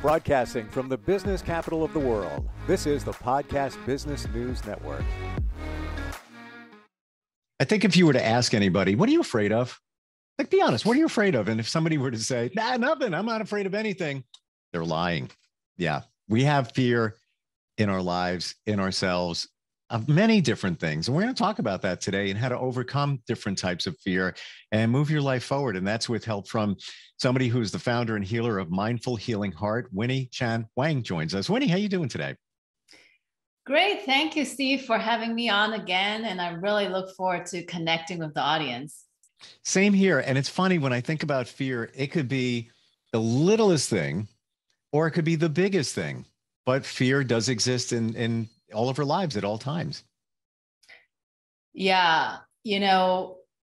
Broadcasting from the business capital of the world, this is the Podcast Business News Network. I think if you were to ask anybody, what are you afraid of? Like, be honest, what are you afraid of? And if somebody were to say, nah, nothing, I'm not afraid of anything, they're lying. Yeah, we have fear in our lives, in ourselves, of many different things. And we're going to talk about that today and how to overcome different types of fear and move your life forward. And that's with help from somebody who's the founder and healer of Mindful Healing Heart. Winnie Chan Wang joins us. Winnie, how are you doing today? Great. Thank you, Steve, for having me on again. And I really look forward to connecting with the audience. Same here. And it's funny when I think about fear, it could be the littlest thing or it could be the biggest thing. But fear does exist in all of our lives at all times. Yeah.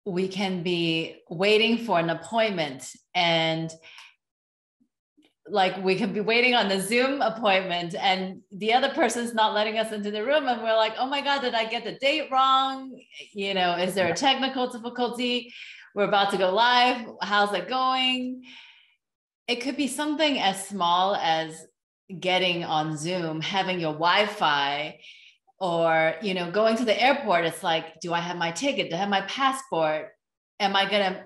We can be waiting for an appointment and like we could be waiting on the Zoom appointment and the other person's not letting us into the room. And we're like, oh my God, did I get the date wrong? Is there a technical difficulty? We're about to go live. How's it going? It could be something as small as getting on Zoom, having your Wi-Fi, or, going to the airport. It's like, do I have my ticket? Do I have my passport? Am I going to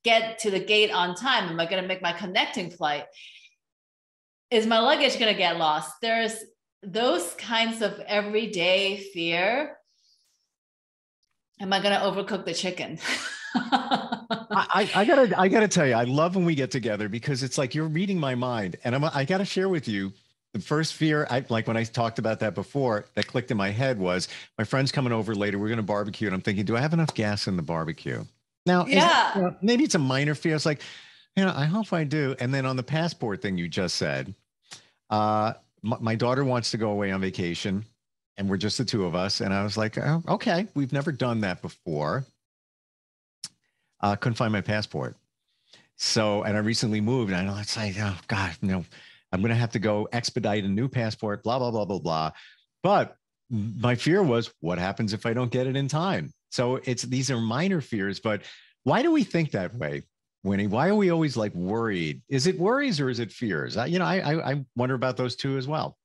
get to the gate on time? Am I going to make my connecting flight? Is my luggage going to get lost? There's those kinds of everyday fear. Am I going to overcook the chicken? I gotta tell you, I love when we get together because it's like you're reading my mind, and I gotta share with you the first fear. Like when I talked about that before, that clicked in my head was my friend's coming over later. We're gonna barbecue, and I'm thinking, do I have enough gas in the barbecue? Now, yeah, maybe it's a minor fear. It's like, I hope I do. And then on the passport thing you just said, my daughter wants to go away on vacation, and we're just the two of us. And I was like, oh, okay, we've never done that before. Couldn't find my passport. So, and I recently moved, and I know it's like, oh God, I'm going to have to go expedite a new passport, blah, blah, blah, blah, blah. But my fear was, what happens if I don't get it in time? So these are minor fears, but why do we think that way, Winnie? Why are we always like worried? Is it worries or is it fears? I wonder about those two as well.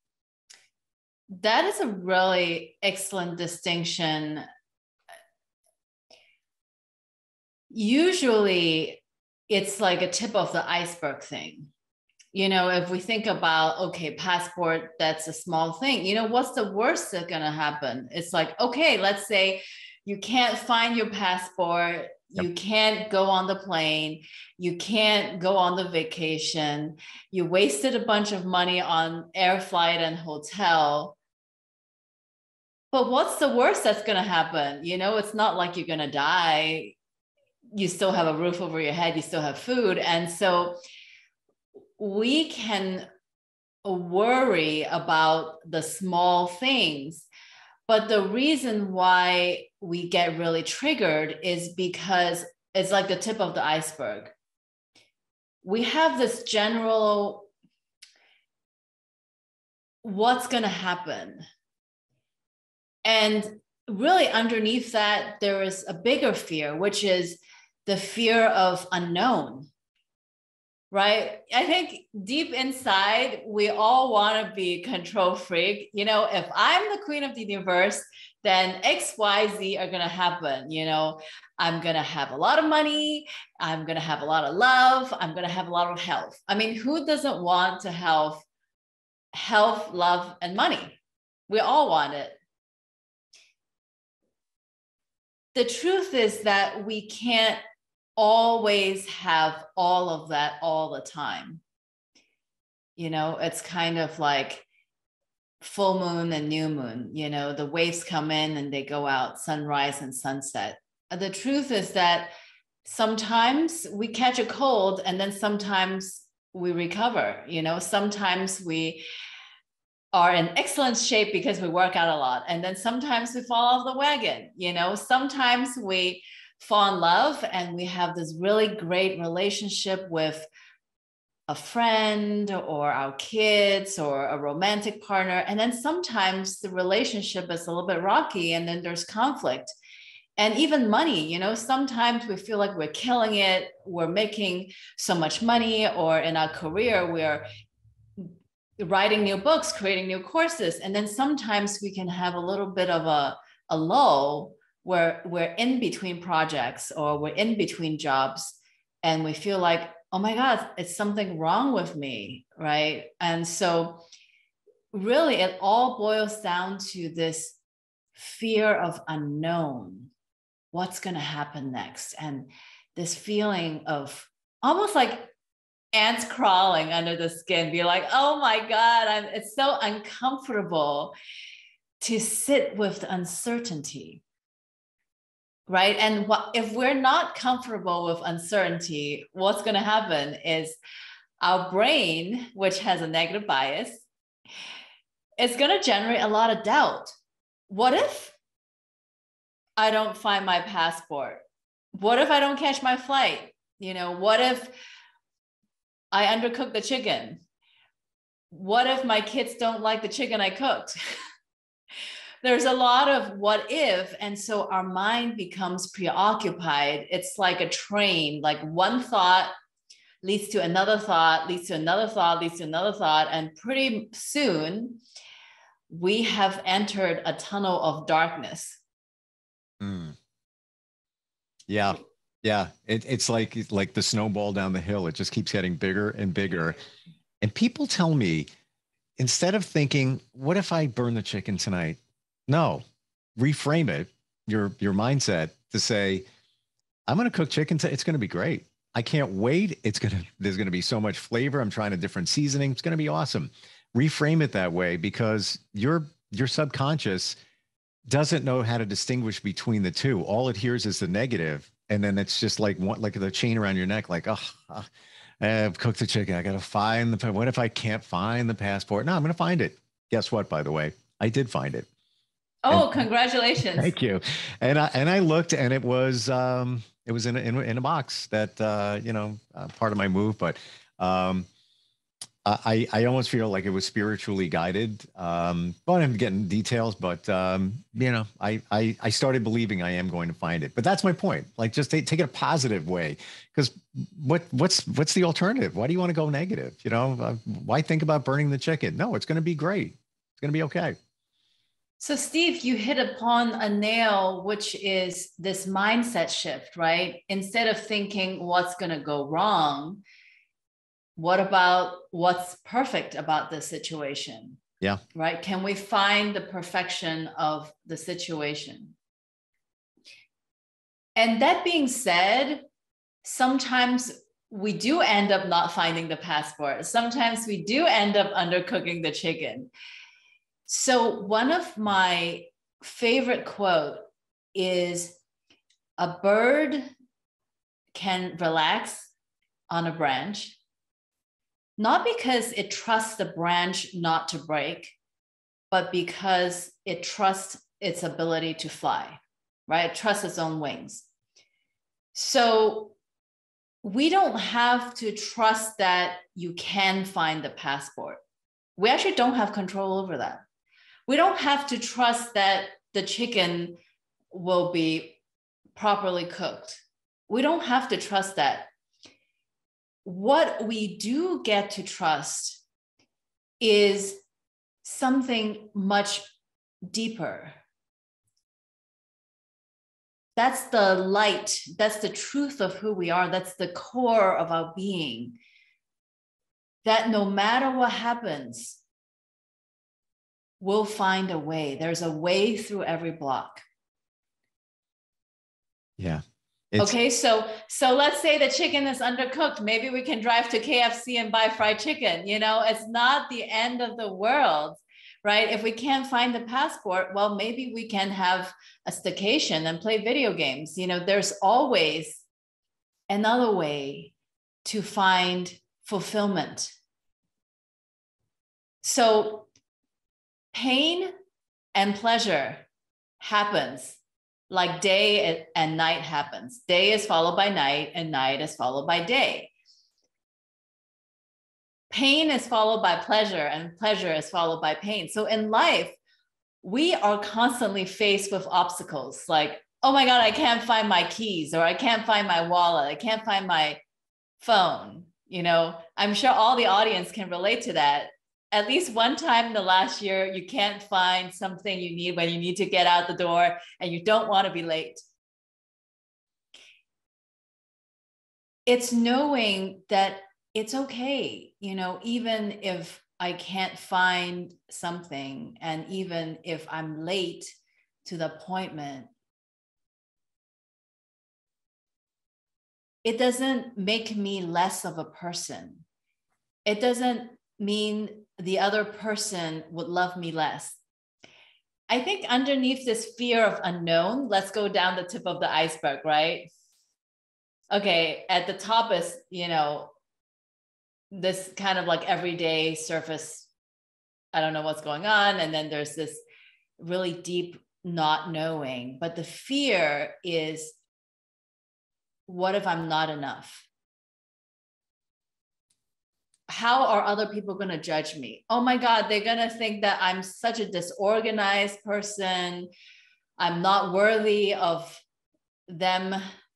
That is a really excellent distinction. Usually it's like a tip of the iceberg thing. If we think about, okay, passport, that's a small thing. What's the worst that's going to happen? It's like, okay, let's say you can't find your passport. Yep. You can't go on the plane. You can't go on the vacation. You wasted a bunch of money on air flight and hotel. But what's the worst that's going to happen? It's not like you're going to die. You still have a roof over your head, you still have food. And so we can worry about the small things, but the reason why we get really triggered is because it's like the tip of the iceberg. We have this general, what's going to happen? And really underneath that, there is a bigger fear, which is the fear of unknown, right? I think deep inside, we all want to be control freak. If I'm the queen of the universe, then X, Y, Z are going to happen. I'm going to have a lot of money. I'm going to have a lot of love. I'm going to have a lot of health. I mean, who doesn't want to have health, love, and money? We all want it. The truth is that we can't always have all of that all the time. It's kind of like full moon and new moon. The waves come in and they go out, sunrise and sunset. The truth is that sometimes we catch a cold and then sometimes we recover. Sometimes we are in excellent shape because we work out a lot. And then sometimes we fall off the wagon. Sometimes we fall in love and we have this really great relationship with a friend or our kids or a romantic partner. And then sometimes the relationship is a little bit rocky and then there's conflict. And even money, you know, sometimes we feel like we're killing it, we're making so much money, or in our career, we're writing new books, creating new courses. And then sometimes we can have a little bit of a lull where we're in between projects or we're in between jobs and we feel like, oh my God, it's something wrong with me, right? And so really it all boils down to this fear of unknown. What's going to happen next? And this feeling of almost like ants crawling under the skin, be like, oh my God, it's so uncomfortable to sit with the uncertainty, right? And if we're not comfortable with uncertainty, what's going to happen is our brain, which has a negative bias, is going to generate a lot of doubt. What if I don't find my passport? What if I don't catch my flight? What if I undercook the chicken? What if my kids don't like the chicken I cooked? There's a lot of what if, and so our mind becomes preoccupied. It's like a train, like one thought leads to another thought, leads to another thought, leads to another thought, and pretty soon we have entered a tunnel of darkness. Yeah. Yeah. It's like the snowball down the hill. It just keeps getting bigger and bigger. And people tell me, instead of thinking, what if I burn the chicken tonight? No, reframe it, your mindset, to say, I'm going to cook chicken. It's going to be great. I can't wait. There's going to be so much flavor. I'm trying a different seasoning. It's going to be awesome. Reframe it that way, because your subconscious doesn't know how to distinguish between the two. All it hears is the negative. And then it's just like the chain around your neck, like, I've cooked the chicken. I got to find what if I can't find the passport? No, I'm going to find it. Guess what, by the way, I did find it. Oh, congratulations. Thank you. And I looked, and it was in a box that, part of my move, but I almost feel like it was spiritually guided. But I'm getting details, but I started believing I am going to find it. But that's my point. Like, just take it a positive way, because what's the alternative? Why do you want to go negative? Why think about burning the chicken? No, it's going to be great. It's going to be okay. So Steve, you hit upon a nail, which is this mindset shift, right? Instead of thinking what's going to go wrong, what about what's perfect about this situation? Yeah. Right? Can we find the perfection of the situation? And that being said, sometimes we do end up not finding the passport. Sometimes we do end up undercooking the chicken. So one of my favorite quote is, a bird can relax on a branch, not because it trusts the branch not to break, but because it trusts its ability to fly, right? It trusts its own wings. So we don't have to trust that you can find the passport. We actually don't have control over that. We don't have to trust that the chicken will be properly cooked. We don't have to trust that. What we do get to trust is something much deeper. That's the light. That's the truth of who we are. That's the core of our being. That no matter what happens, we'll find a way. There's a way through every block. Yeah. Okay, so let's say the chicken is undercooked. Maybe we can drive to KFC and buy fried chicken. It's not the end of the world, right? If we can't find the passport, well, maybe we can have a staycation and play video games. There's always another way to find fulfillment. So pain and pleasure happens like day and night happens. Day is followed by night, and night is followed by day. Pain is followed by pleasure, and pleasure is followed by pain. So in life, we are constantly faced with obstacles like, oh my God, I can't find my keys, or I can't find my wallet, I can't find my phone. I'm sure all the audience can relate to that. at least one time in the last year, you can't find something you need when you need to get out the door and you don't want to be late. It's knowing that it's okay, even if I can't find something, and even if I'm late to the appointment, it doesn't make me less of a person. It doesn't mean the other person would love me less. I think underneath this fear of unknown, let's go down the tip of the iceberg, right? Okay, at the top is, this kind of like everyday surface, I don't know what's going on. And then there's this really deep not knowing. But the fear is, what if I'm not enough? How are other people going to judge me? Oh my God, they're going to think that I'm such a disorganized person. I'm not worthy of them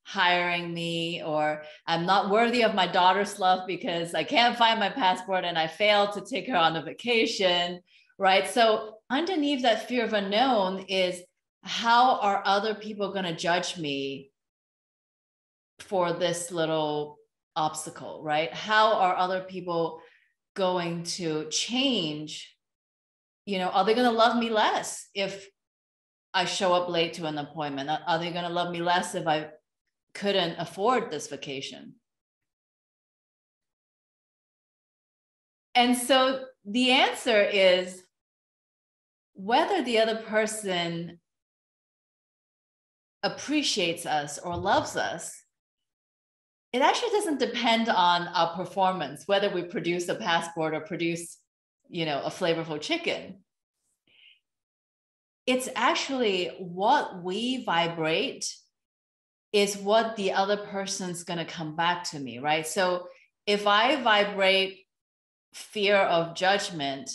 hiring me, or I'm not worthy of my daughter's love because I can't find my passport and I failed to take her on a vacation, right? So underneath that fear of unknown is, how are other people going to judge me for this little obstacle, right? How are other people going to change? Are they going to love me less if I show up late to an appointment? Are they going to love me less if I couldn't afford this vacation? And so the answer is, whether the other person appreciates us or loves us, it actually doesn't depend on our performance, whether we produce a passport or produce, a flavorful chicken. It's actually what we vibrate is what the other person's going to come back to me, right? So if I vibrate fear of judgment,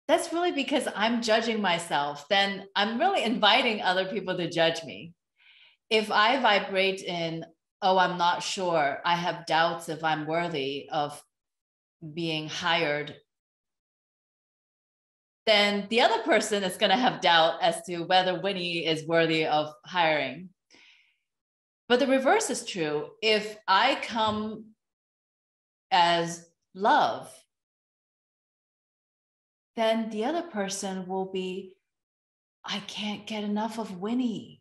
that's really because I'm judging myself. Then I'm really inviting other people to judge me. If I vibrate in, oh, I'm not sure, I have doubts if I'm worthy of being hired, then the other person is going to have doubt as to whether Winnie is worthy of hiring. But the reverse is true. If I come as love, then the other person will be, I can't get enough of Winnie.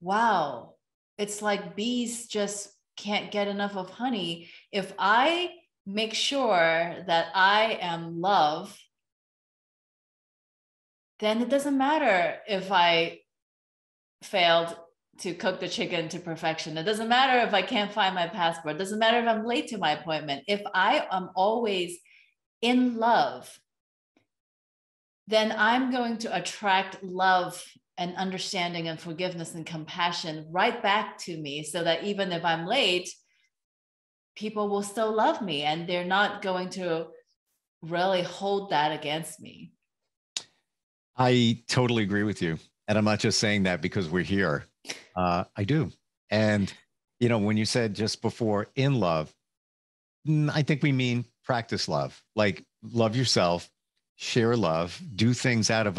Wow. It's like bees just can't get enough of honey. If I make sure that I am love, then it doesn't matter if I failed to cook the chicken to perfection. It doesn't matter if I can't find my passport. It doesn't matter if I'm late to my appointment. If I am always in love, then I'm going to attract love and understanding and forgiveness and compassion right back to me, so that even if I'm late, people will still love me and they're not going to really hold that against me. I totally agree with you. And I'm not just saying that because we're here. I do. And, when you said just before in love, I think we mean practice love, like love yourself, share love, do things out of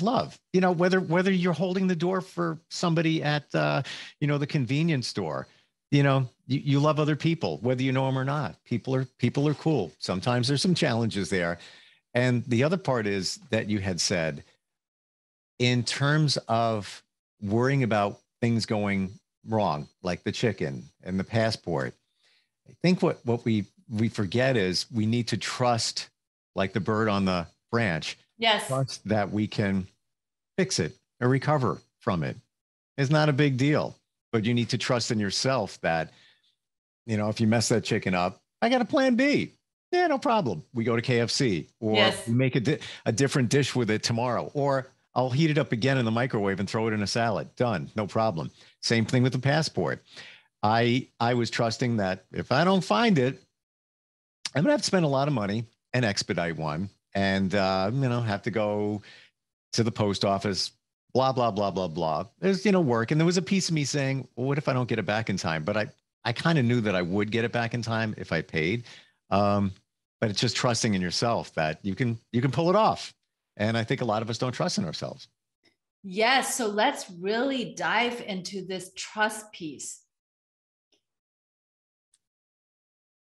love, whether you're holding the door for somebody at, the convenience store, you love other people, whether you know them or not. People are cool. Sometimes there's some challenges there. And the other part is that you had said, in terms of worrying about things going wrong, like the chicken and the passport, I think what we forget is we need to trust, like the bird on the branch. Yes. Trust that we can fix it or recover from it. It's not a big deal, but you need to trust in yourself that, if you mess that chicken up, I got a plan B. Yeah, no problem. We go to KFC, or yes, we make a different dish with it tomorrow, or I'll heat it up again in the microwave and throw it in a salad. Done. No problem. Same thing with the passport. I was trusting that if I don't find it, I'm going to have to spend a lot of money and expedite one, and, have to go to the post office, blah, blah, blah, blah, blah. There's, work. And there was a piece of me saying, well, what if I don't get it back in time? But I kind of knew that I would get it back in time if I paid. but it's just trusting in yourself that you can pull it off. And I think a lot of us don't trust in ourselves. Yes. So let's really dive into this trust piece.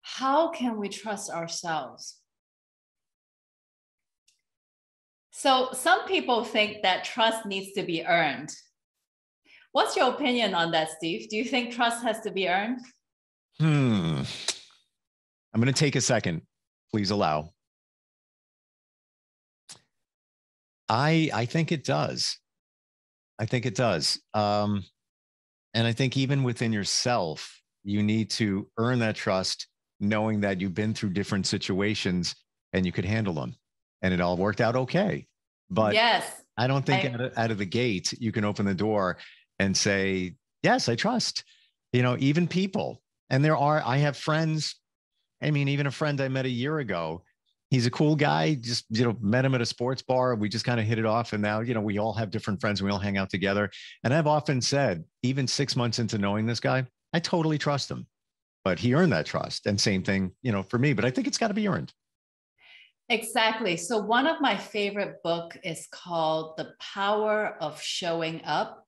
How can we trust ourselves? So some people think that trust needs to be earned. What's your opinion on that, Steve? Do you think trust has to be earned? I'm going to take a second. Please allow. I think it does. I think it does. And I think even within yourself, you need to earn that trust, knowing that you've been through different situations and you could handle them and it all worked out okay. But yes, I don't think out of the gate, you can open the door and say, yes, I trust, even people. And I have friends. I mean, even a friend I met a year ago, he's a cool guy, just, met him at a sports bar. We just kind of hit it off. And now, we all have different friends and we all hang out together. And I've often said, even 6 months into knowing this guy, I totally trust him, but he earned that trust. And same thing, for me, but I think it's got to be earned. Exactly. So one of my favorite book is called The Power of Showing Up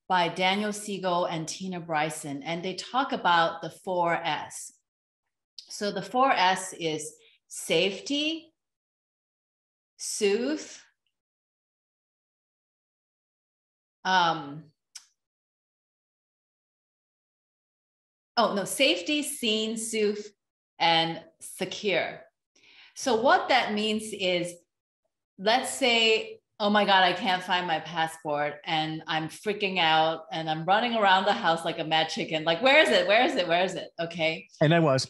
by Daniel Siegel and Tina Bryson. And they talk about the 4S. So the 4S is safety, soothe, safety, seen, soothe, and secure. So what that means is, let's say, oh my God, I can't find my passport and I'm freaking out and I'm running around the house like a mad chicken. Like, where is it? Where is it? Where is it? Okay. And I was.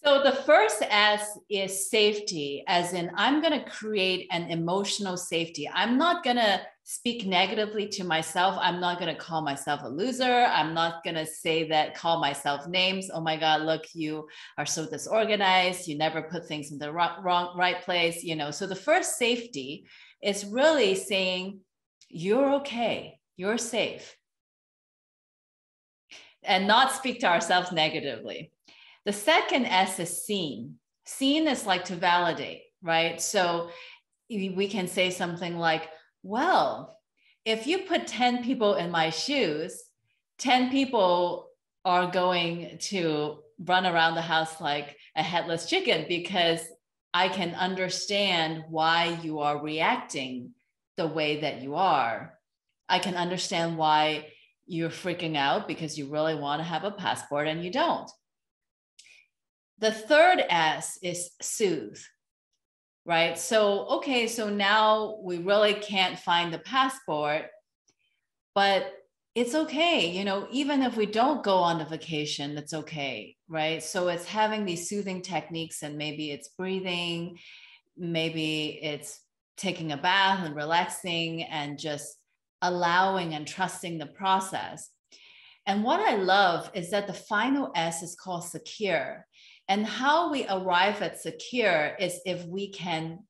So the first S is safety, as in I'm going to create an emotional safety. I'm not going to speak negatively to myself. I'm not going to call myself a loser. I'm not going to call myself names. Oh my God, look, you are so disorganized. You never put things in the right place. So the first safety is really saying, you're okay. You're safe. And not speak to ourselves negatively. The second S is seen. Seen is like to validate, right? So we can say something like, well, if you put 10 people in my shoes, 10 people are going to run around the house like a headless chicken, because I can understand why you are reacting the way that you are. I can understand why you're freaking out because you really want to have a passport and you don't. The third S is soothe, right? So now we really can't find the passport, but it's okay. Even if we don't go on the vacation, it's okay, right? So it's having these soothing techniques, and maybe it's breathing, maybe it's taking a bath and relaxing and just allowing and trusting the process. And what I love is that the final S is called secure. And how we arrive at secure is if we can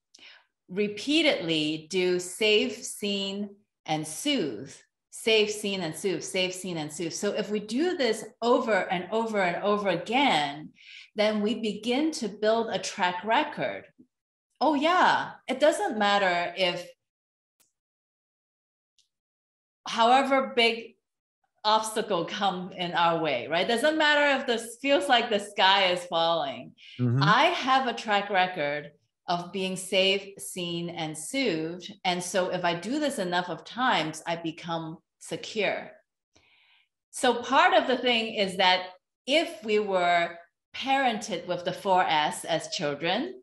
repeatedly do safe, seen, and soothe. Safe, seen, and soothe. Safe, seen, and soothe. So if we do this over and over and over again, then we begin to build a track record. Oh yeah, it doesn't matter if however big obstacle come in our way, right? Doesn't matter if this feels like the sky is falling. Mm-hmm. I have a track record of being safe, seen, and soothed. And so if I do this enough of times, I become secure. So part of the thing is that if we were parented with the 4S as children,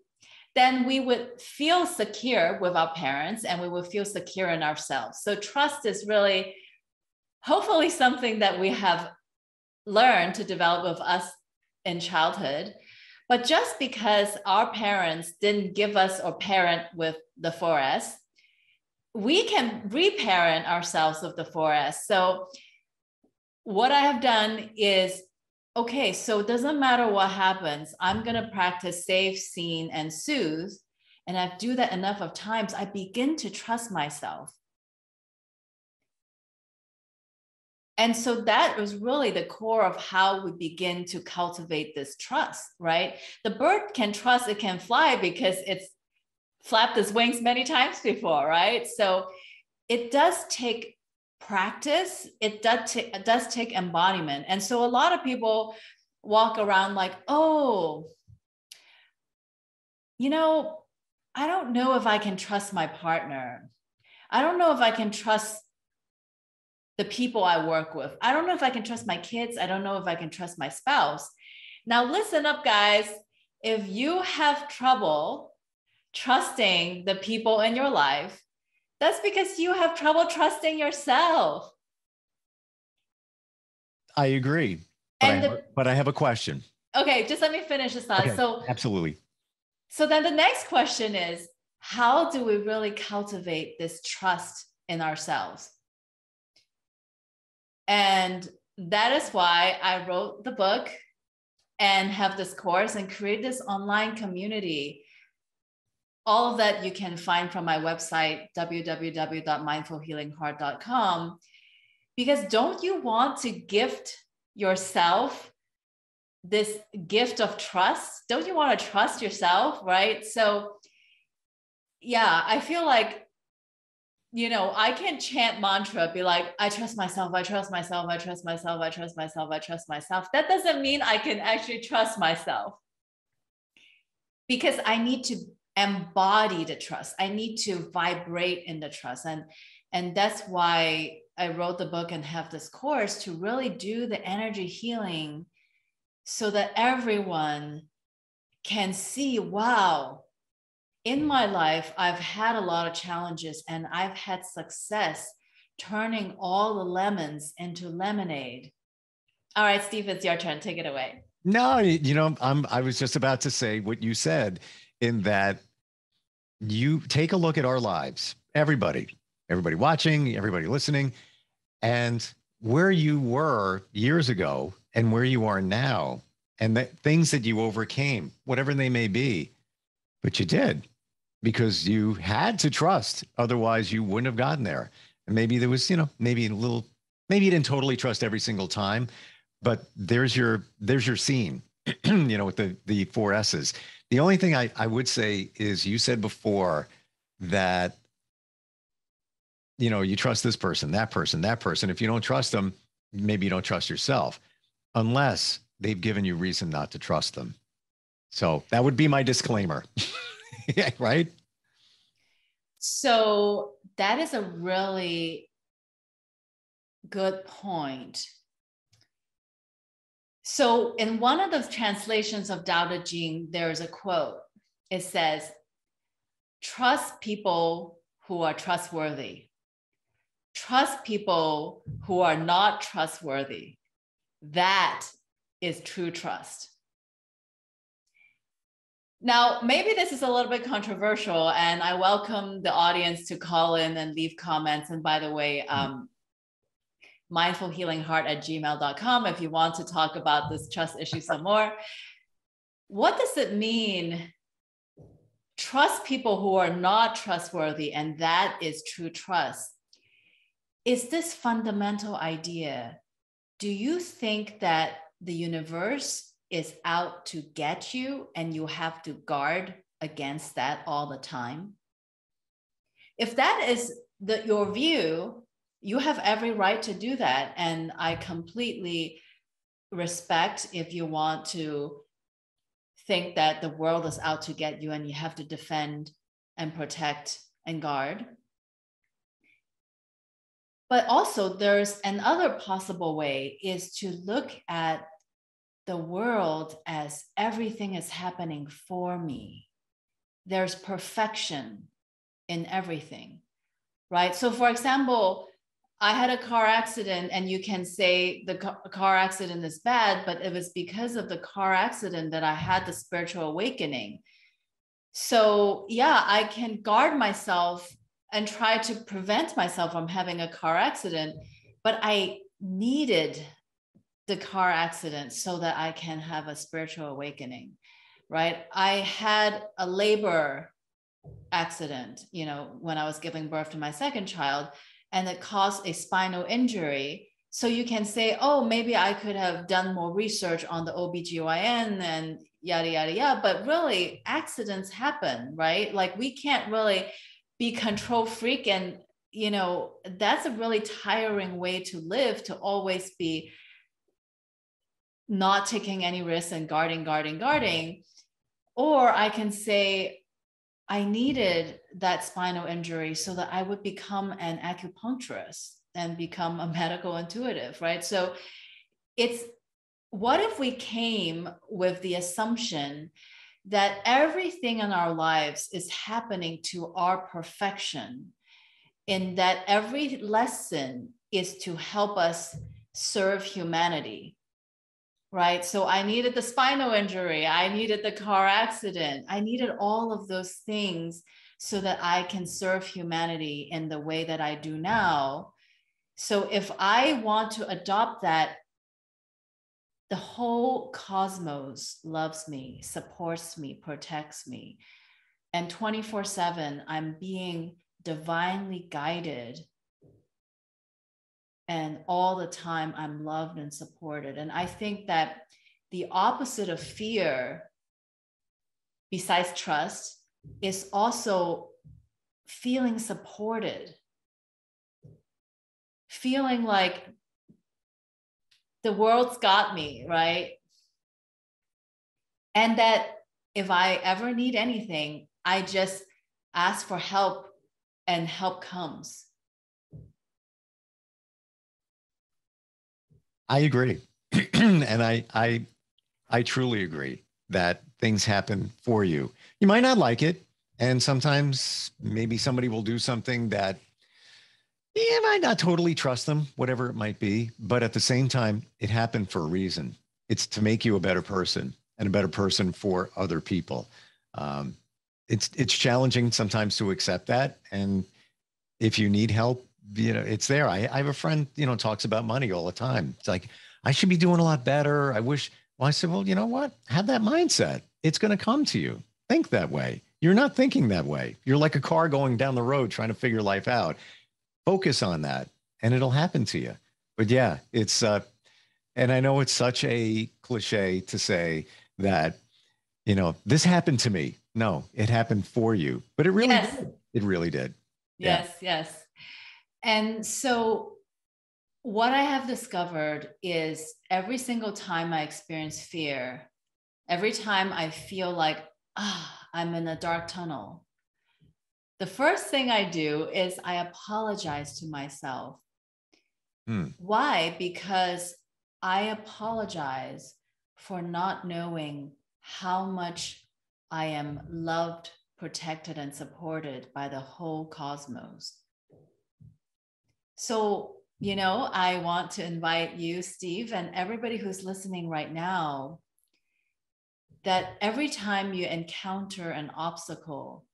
then we would feel secure with our parents and we would feel secure in ourselves. So trust is really hopefully something that we have learned to develop with us in childhood. But just because our parents didn't give us or parent with the 4S, we can reparent ourselves with the 4S. So what I have done is, okay, so it doesn't matter what happens. I'm going to practice safe, seen, and soothe. And I do that enough of times, I begin to trust myself. And so that was really the core of how we begin to cultivate this trust, right? The bird can trust it can fly because it's flapped its wings many times before, right? So it does take practice. It does take embodiment. And so a lot of people walk around like, oh, I don't know if I can trust my partner. I don't know if I can trust the people I work with. I don't know if I can trust my kids. I don't know if I can trust my spouse. Now, listen up, guys. If you have trouble trusting the people in your life, that's because you have trouble trusting yourself. I agree. But I have a question. Okay, just let me finish this thought. Okay, absolutely. So then the next question is, how do we really cultivate this trust in ourselves? And that is why I wrote the book and have this course and create this online community. All of that you can find from my website, www.mindfulhealingheart.com. Because don't you want to gift yourself this gift of trust? Don't you want to trust yourself, right? So yeah, I feel like, I can chant mantra, be like, I trust myself, I trust myself, I trust myself, I trust myself, I trust myself. That doesn't mean I can actually trust myself, because I need to embody the trust. I need to vibrate in the trust. And that's why I wrote the book and have this course to really do the energy healing so that everyone can see, wow, in my life, I've had a lot of challenges and I've had success turning all the lemons into lemonade. All right, Steve, it's your turn. Take it away. No, I was just about to say what you said, in that you take a look at our lives, everybody watching, everybody listening, and where you were years ago and where you are now, and the things that you overcame, whatever they may be, but you did, because you had to trust. Otherwise, you wouldn't have gotten there. And maybe there was, maybe you didn't totally trust every single time, but there's your scene, with the 4 S's. The only thing I would say is, you said before that, you trust this person, that person, that person. If you don't trust them, maybe you don't trust yourself, unless they've given you reason not to trust them. So that would be my disclaimer. Right? So that is a really good point. So in one of the translations of Tao Te Ching, there's a quote. It says, trust people who are trustworthy. Trust people who are not trustworthy. That is true trust. Now, maybe this is a little bit controversial, and I welcome the audience to call in and leave comments. And by the way, mindfulhealingheart@gmail.com if you want to talk about this trust issue some more. What does it mean? Trust people who are not trustworthy, and that is true trust. Is this fundamental idea? Do you think that the universe is out to get you and you have to guard against that all the time? If that is your view, you have every right to do that. And I completely respect if you want to think that the world is out to get you and you have to defend and protect and guard. But also there's another possible way, is to look at the world as everything is happening for me. There's perfection in everything, right? So for example, I had a car accident, and you can say the car accident is bad, but it was because of the car accident that I had the spiritual awakening. So yeah, I can guard myself and try to prevent myself from having a car accident, but I needed the car accident so that I can have a spiritual awakening, right? I had a labor accident, when I was giving birth to my second child, and it caused a spinal injury. So you can say, oh, maybe I could have done more research on the OBGYN and yada, yada, yada. But really, accidents happen, right? Like we can't really be control freak. And, you know, that's a really tiring way to live, to always be not taking any risks and guarding. Or I can say, I needed that spinal injury so that I would become an acupuncturist and become a medical intuitive, right? So it's, what if we came with the assumption that everything in our lives is happening to our perfection, and that every lesson is to help us serve humanity, right? So I needed the spinal injury, I needed the car accident, I needed all of those things so that I can serve humanity in the way that I do now. So if I want to adopt that, the whole cosmos loves me, supports me, protects me. And 24/7, I'm being divinely guided. And all the time, I'm loved and supported. And I think that the opposite of fear, besides trust, is also feeling supported, feeling like the world's got me, right? And that if I ever need anything, I just ask for help and help comes. I agree. And I truly agree that things happen for you. You might not like it. And sometimes maybe somebody will do something that you might not totally trust them, whatever it might be. But at the same time, it happened for a reason. It's to make you a better person and a better person for other people. It's challenging sometimes to accept that. And if you need help, it's there. I have a friend, talks about money all the time. It's like, I should be doing a lot better. I wish. Well, I said, well, you know what? Have that mindset. It's going to come to you. Think that way. You're not thinking that way. You're like a car going down the road trying to figure life out. Focus on that and it'll happen to you. But yeah, it's, and I know it's such a cliche to say that, this happened to me. No, it happened for you, but it really did. It really did. Yes, yes. And so what I have discovered is every single time I experience fear, every time I feel like, I'm in a dark tunnel, the first thing I do is I apologize to myself. Why? Because I apologize for not knowing how much I am loved, protected, and supported by the whole cosmos. So, I want to invite you, Steve, and everybody who's listening right now, that every time you encounter an obstacle,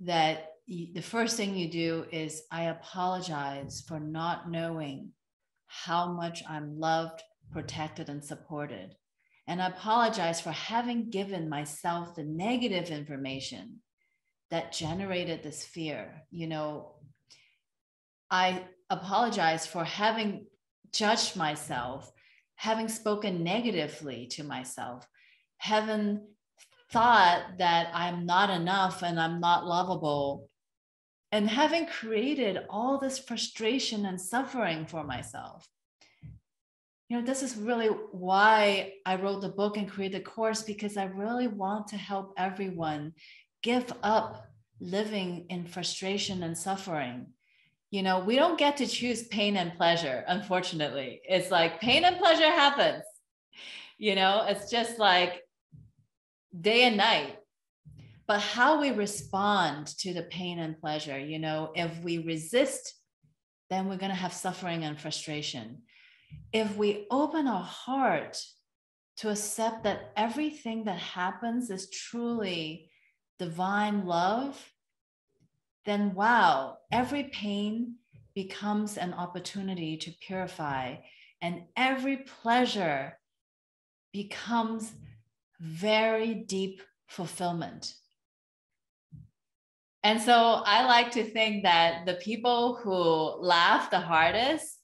that the first thing you do is, I apologize for not knowing how much I'm loved, protected, and supported. And I apologize for having given myself the negative information that generated this fear. I apologize for having judged myself, having spoken negatively to myself, having thought that I'm not enough and I'm not lovable, and having created all this frustration and suffering for myself. This is really why I wrote the book and created the course, because I really want to help everyone give up living in frustration and suffering. We don't get to choose pain and pleasure, unfortunately. It's like pain and pleasure happens. It's just like day and night. But how we respond to the pain and pleasure, if we resist, then we're going to have suffering and frustration. If we open our heart to accept that everything that happens is truly divine love, then wow, every pain becomes an opportunity to purify, and every pleasure becomes very deep fulfillment. And so I like to think that the people who laugh the hardest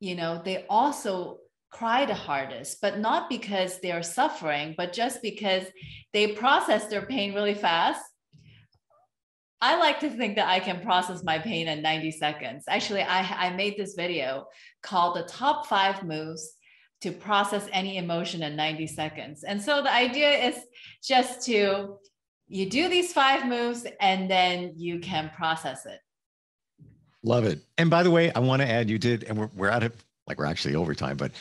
they also cry the hardest, but not because they're suffering, but just because they process their pain really fast. I like to think that I can process my pain in 90 seconds. Actually, I made this video called the top 5 moves to process any emotion in 90 seconds. And so the idea is just you do these 5 moves and then you can process it. Love it. And by the way, I want to add, you did, and we're at it, like we're actually overtime, but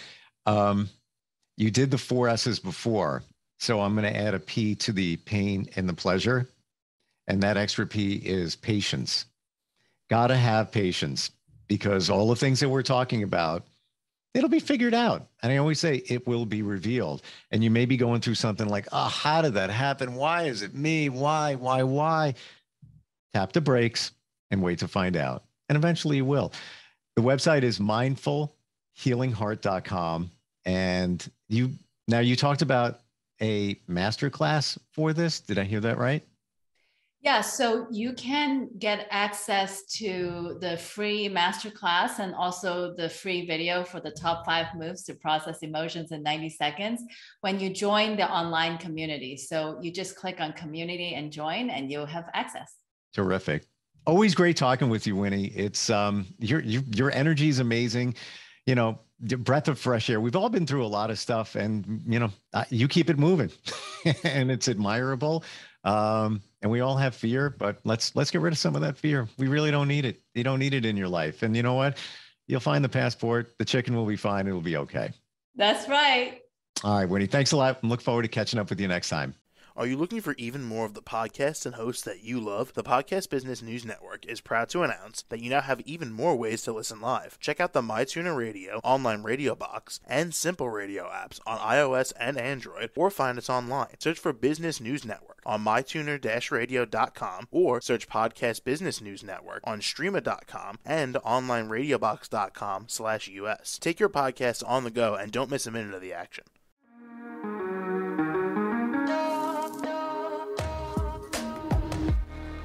you did the 4 S's before. So I'm going to add a P to the pain and the pleasure. And that extra P is patience. Got to have patience, because all the things that we're talking about, it'll be figured out. And I always say it will be revealed. And you may be going through something like, oh, how did that happen? Why is it me? Why? Tap the brakes and wait to find out. And eventually you will. The website is mindfulhealingheart.com. And you talked about a masterclass for this. Did I hear that right? Yeah, so you can get access to the free masterclass and also the free video for the top 5 moves to process emotions in 90 seconds when you join the online community. So you just click on community and join, and you'll have access. Terrific. Always great talking with you, Winnie. It's your energy is amazing. Your breath of fresh air. We've all been through a lot of stuff, and you keep it moving, and it's admirable. And we all have fear, but let's get rid of some of that fear. We really don't need it. You don't need it in your life. And you know what? You'll find the passport. The chicken will be fine. It'll be okay. That's right. All right, Winnie, thanks a lot. And look forward to catching up with you next time. Are you looking for even more of the podcasts and hosts that you love? The Podcast Business News Network is proud to announce that you now have even more ways to listen live. Check out the MyTuner Radio, online radio box, and Simple Radio apps on iOS and Android, or find us online. Search for Business News Network on mytuner-radio.com, or search Podcast Business News Network on streama.com and onlineradiobox.com/US. Take your podcasts on the go and don't miss a minute of the action.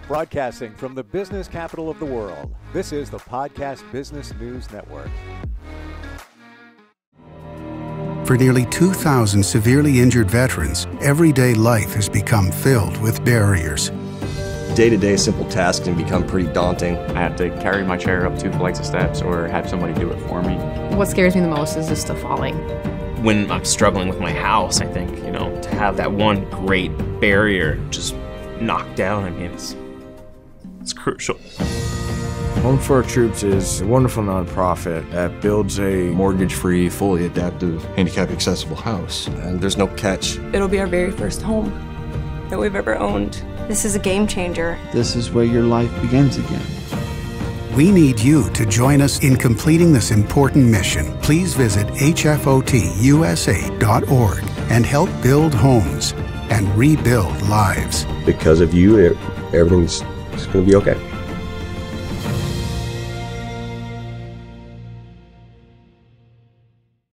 Broadcasting from the business capital of the world, this is the Podcast Business News Network. For nearly 2,000 severely injured veterans, everyday life has become filled with barriers. Day-to-day simple tasks can become pretty daunting. I have to carry my chair up 2 flights of steps or have somebody do it for me. What scares me the most is just the falling. When I'm struggling with my house, I think, to have that one great barrier just knocked down, it's crucial. Home for Our Troops is a wonderful nonprofit that builds a mortgage-free, fully adaptive, handicap-accessible house. And there's no catch. It'll be our very first home that we've ever owned. This is a game changer. This is where your life begins again. We need you to join us in completing this important mission. Please visit hfotusa.org and help build homes and rebuild lives. Because of you, everything's going to be okay.